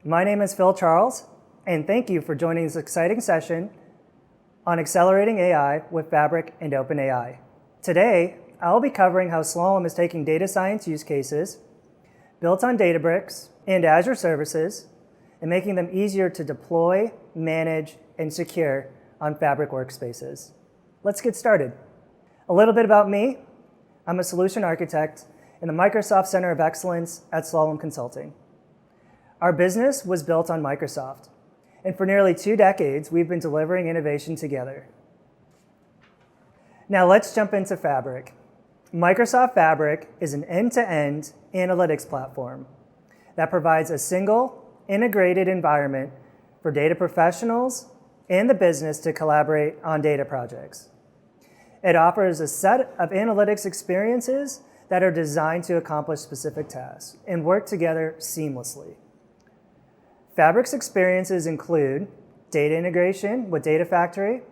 My name is Phil Charles, and thank you for joining this exciting session on accelerating AI with Fabric and OpenAI. Today, I'll be covering how Slalom is taking data science use cases built on Databricks and Azure services and making them easier to deploy, manage, and secure on Fabric workspaces. Let's get started. A little bit about me. I'm a solution architect in the Microsoft Center of Excellence at Slalom Consulting. Our business was built on Microsoft, and for nearly 2 decades, we've been delivering innovation together. Now let's jump into Fabric. Microsoft Fabric is an end-to-end analytics platform that provides a single, integrated environment for data professionals and the business to collaborate on data projects. It offers a set of analytics experiences that are designed to accomplish specific tasks and work together seamlessly. Fabric's experiences include data integration with Data Factory,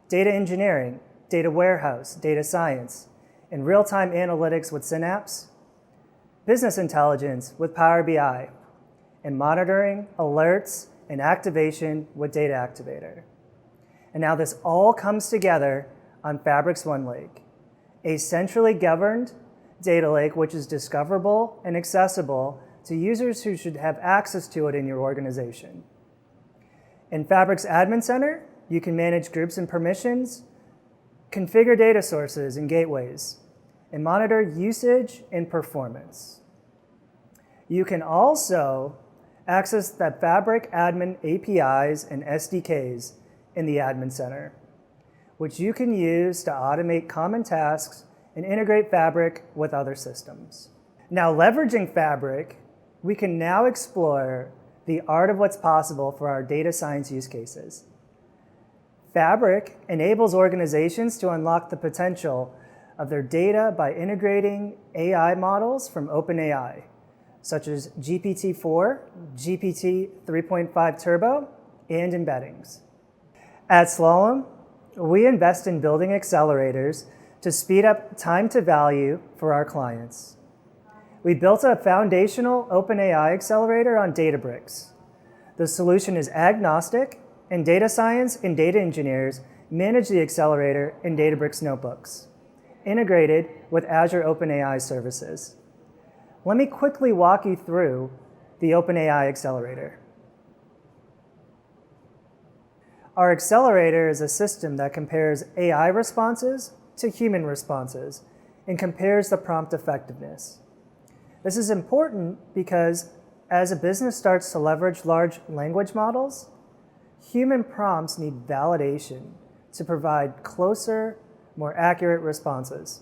data engineering, data warehouse, data science, and real-time analytics with Synapse, business intelligence with Power BI, and monitoring, alerts, and activation with Data Activator. And now this all comes together on Fabric's OneLake, a centrally governed data lake which is discoverable and accessible to users who should have access to it in your organization. In Fabric's Admin Center, you can manage groups and permissions, configure data sources and gateways, and monitor usage and performance. You can also access the Fabric admin APIs and SDKs in the Admin Center, which you can use to automate common tasks and integrate Fabric with other systems. Now, leveraging Fabric, we can now explore the art of what's possible for our data science use cases. Fabric enables organizations to unlock the potential of their data by integrating AI models from OpenAI, such as GPT-4, GPT 3.5 Turbo, and embeddings. At Slalom, we invest in building accelerators to speed up time to value for our clients. We built a foundational OpenAI accelerator on Databricks. The solution is agnostic, and data science and data engineers manage the accelerator in Databricks notebooks, integrated with Azure OpenAI services. Let me quickly walk you through the OpenAI accelerator. Our accelerator is a system that compares AI responses to human responses and compares the prompt effectiveness. This is important because as a business starts to leverage large language models, human prompts need validation to provide closer, more accurate responses.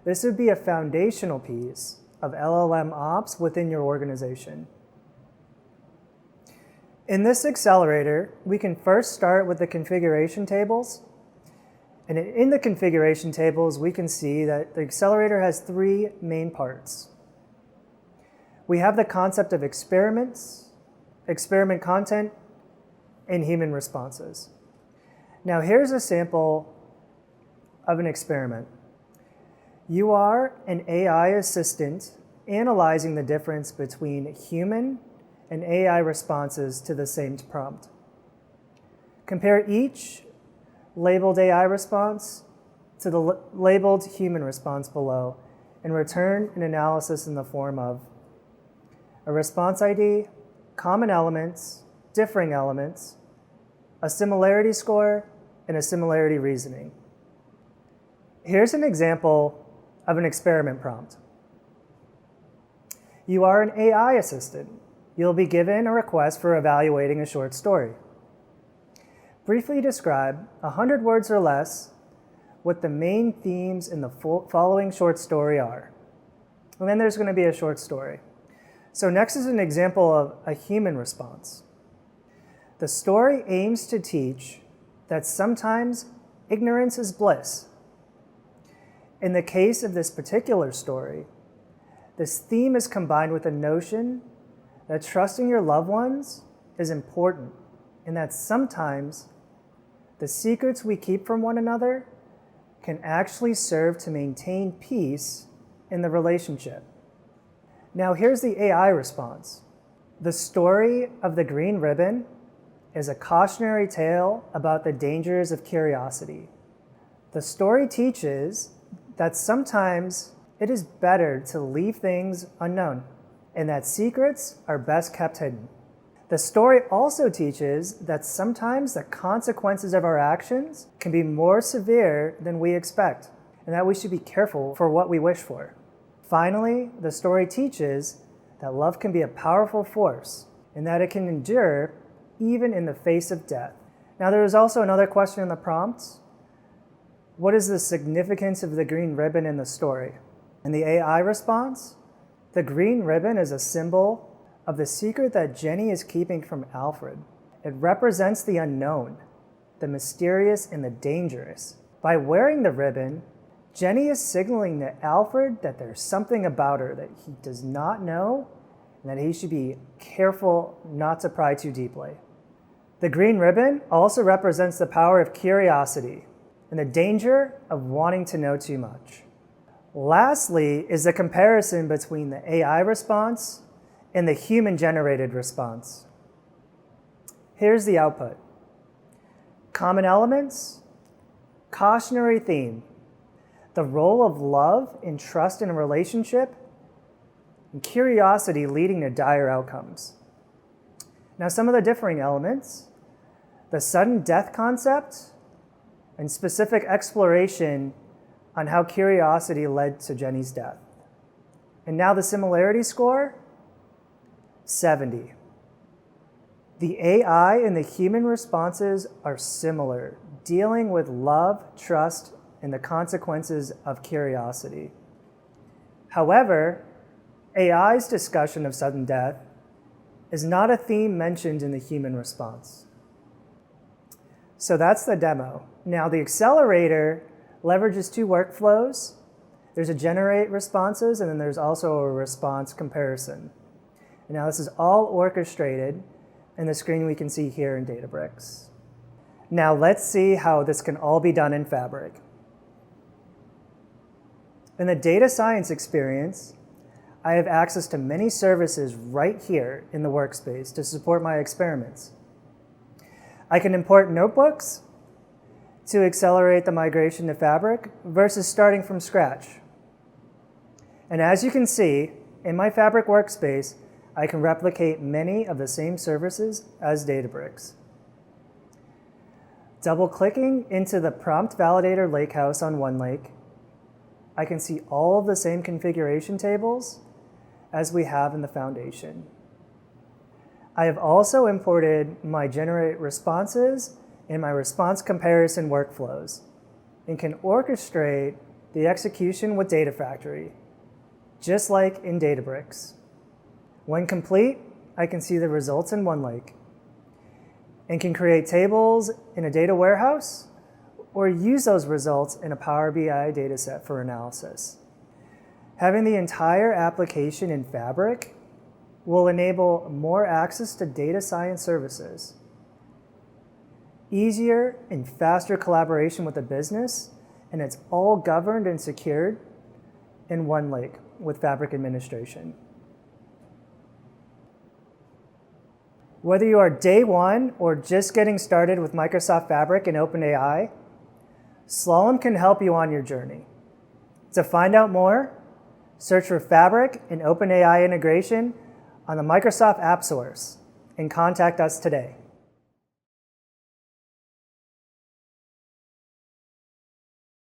This would be a foundational piece of LLM ops within your organization. In this accelerator, we can first start with the configuration tables. And in the configuration tables, we can see that the accelerator has 3 main parts. We have the concept of experiments, experiment content, and human responses. Now here's a sample of an experiment. You are an AI assistant analyzing the difference between human and AI responses to the same prompt. Compare each labeled AI response to the labeled human response below and return an analysis in the form of a response ID, common elements, differing elements, a similarity score, and a similarity reasoning. Here's an example of an experiment prompt. You are an AI assistant. You'll be given a request for evaluating a short story. Briefly describe, 100 words or less, what the main themes in the following short story are. And then there's going to be a short story. So next is an example of a human response. The story aims to teach that sometimes ignorance is bliss. In the case of this particular story, this theme is combined with a notion that trusting your loved ones is important, and that sometimes the secrets we keep from one another can actually serve to maintain peace in the relationship. Now here's the AI response. The story of the green ribbon is a cautionary tale about the dangers of curiosity. The story teaches that sometimes it is better to leave things unknown and that secrets are best kept hidden. The story also teaches that sometimes the consequences of our actions can be more severe than we expect, and that we should be careful for what we wish for. Finally, the story teaches that love can be a powerful force and that it can endure even in the face of death. Now, there was also another question in the prompts. What is the significance of the green ribbon in the story? In the AI response, the green ribbon is a symbol of the secret that Jenny is keeping from Alfred. It represents the unknown, the mysterious, and the dangerous. By wearing the ribbon, Jenny is signaling to Alfred that there's something about her that he does not know and that he should be careful not to pry too deeply. The green ribbon also represents the power of curiosity and the danger of wanting to know too much. Lastly is the comparison between the AI response and the human-generated response. Here's the output. Common elements, cautionary theme, the role of love and trust in a relationship, and curiosity leading to dire outcomes. Now, some of the differing elements, the sudden death concept, and specific exploration on how curiosity led to Jenny's death. And now the similarity score, 70. The AI and the human responses are similar, dealing with love, trust, and the consequences of curiosity. However, AI's discussion of sudden death is not a theme mentioned in the human response. So that's the demo. Now, the Accelerator leverages two workflows. There's a generate responses, and then there's also a response comparison. And now this is all orchestrated in the screen we can see here in Databricks. Now let's see how this can all be done in Fabric. In the data science experience, I have access to many services right here in the workspace to support my experiments. I can import notebooks to accelerate the migration to Fabric versus starting from scratch. And as you can see, in my Fabric workspace, I can replicate many of the same services as Databricks. Double-clicking into the prompt validator lakehouse on OneLake, I can see all of the same configuration tables as we have in the foundation. I have also imported my generate responses and my response comparison workflows and can orchestrate the execution with Data Factory, just like in Databricks. When complete, I can see the results in OneLake and can create tables in a data warehouse or use those results in a Power BI dataset for analysis. Having the entire application in Fabric will enable more access to data science services, easier and faster collaboration with the business, and it's all governed and secured in OneLake with Fabric administration. Whether you are day one or just getting started with Microsoft Fabric and OpenAI, Slalom can help you on your journey. To find out more, search for Fabric and OpenAI integration on the Microsoft App Source and contact us today.